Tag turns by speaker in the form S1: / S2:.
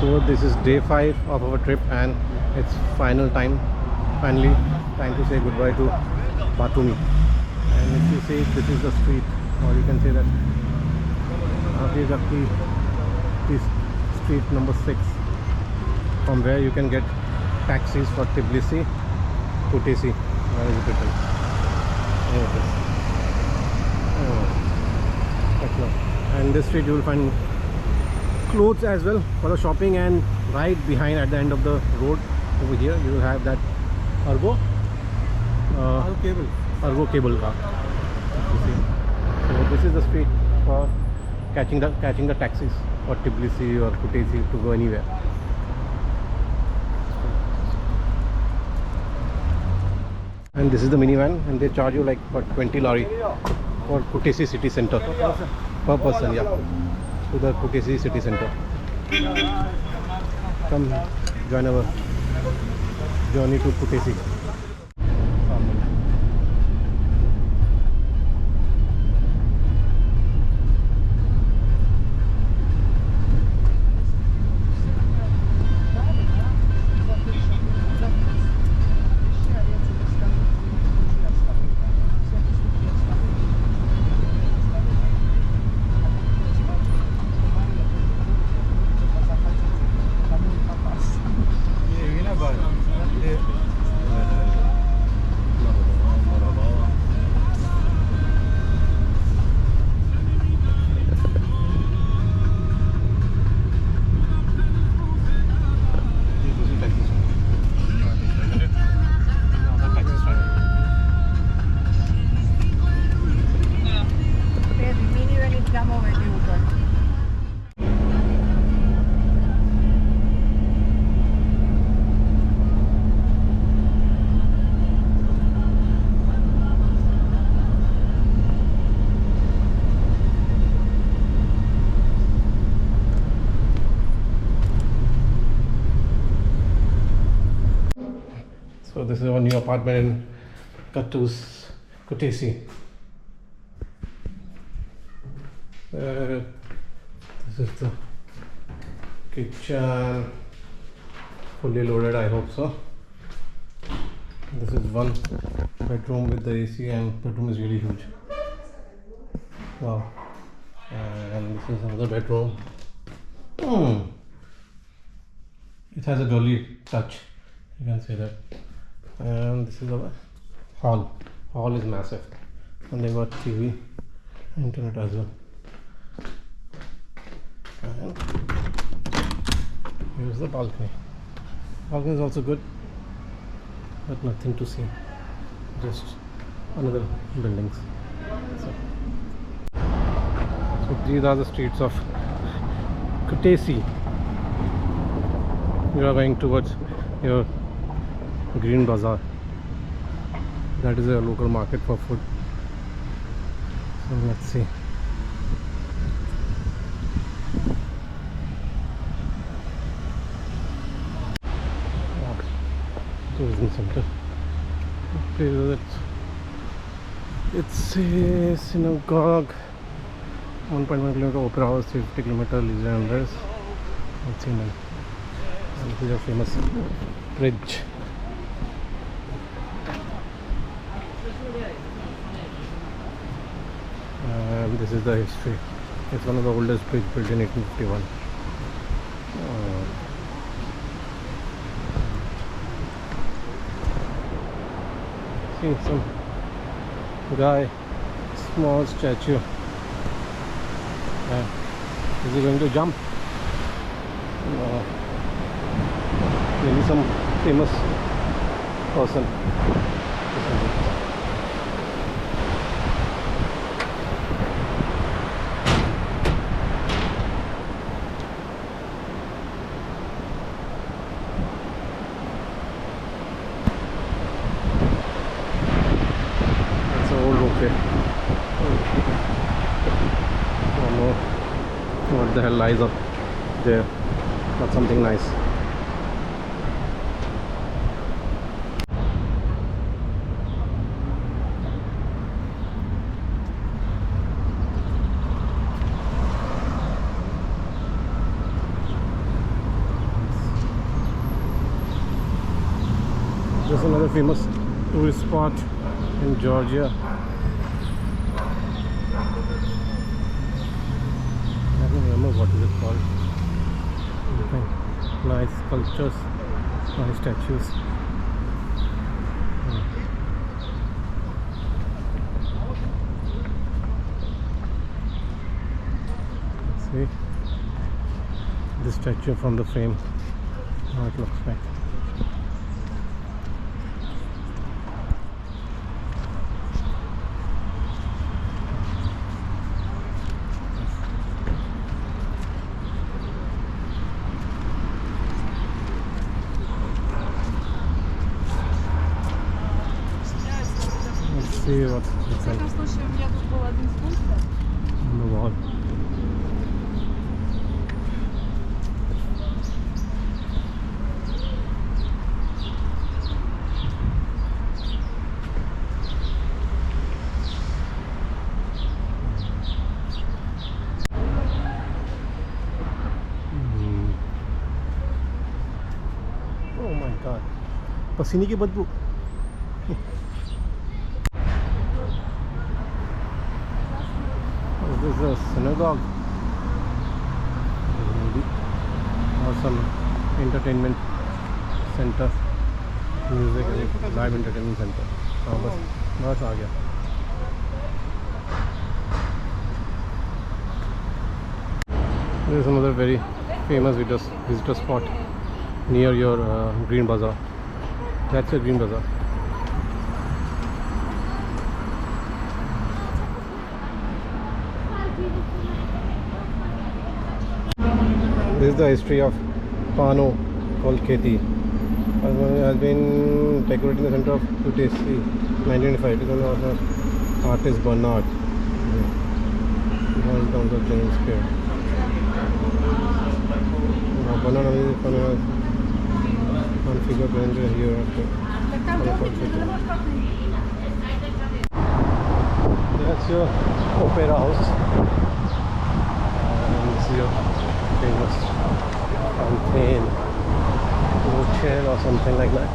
S1: So this is day 5 of our trip, and it's finally time to say goodbye to Batumi. And if you see, this is the street, or you can say that this street number 6, from where you can get taxis for Tbilisi, Kutaisi. Where is it written? Here it is. Oh. And this street you will find clothes as well for the shopping, and right behind at the end of the road over here you will have that Argo cable car. You see. So this is the street for catching the taxis for Tbilisi or Kutaisi to go anywhere. And this is the minivan, and they charge you like for 20 lari for Kutaisi city center per person, yeah, to the Kutaisi city center. Come join our journey to Kutaisi. So this is our new apartment in Kutaisi. This is the kitchen, fully loaded, I hope so. This is one bedroom with the AC, and bedroom is really huge. Wow. And this is another bedroom. It has a girly touch, you can say that. And this is our hall. Hall is massive, and they got TV, internet as well. And here's the balcony. Balcony is also good, but nothing to see, just another buildings. So these are the streets of Kutaisi. You are going towards your Green Bazaar. That is a local market for food. So let's see. Tourism center. Okay, it's a synagogue. 1.1 kilometer opera house, 50 kilometer Leisure and Rest. Let's see now. And this is a famous bridge. And this is the history. It's one of the oldest bridge built in 1851. See some guy, small statue. Is he going to jump? No. Maybe some famous person. That's an old rope. Oh no, what the hell lies up there? Not something nice. is another famous tourist spot in Georgia. I don't remember what is it called. Okay. Nice sculptures, nice statues. See the statue from the frame, how it looks like. Let's see what's inside on the wall. Oh my god, पसीने की बदबू. This is a synagogue, maybe, or some entertainment center, music and live entertainment center. हाँ बस आ गया. This is another very famous visitor spot near your Green Bazaar. That's your Green Bazaar. This is the history of Pano called Kheti. It has been decorated in the center of Kutaisi, 1995. It is one of artist Bernard. One in terms of General Square. Bernard is one figure present here after. That's your opera house. And this is your famous fountain, chair or something like that.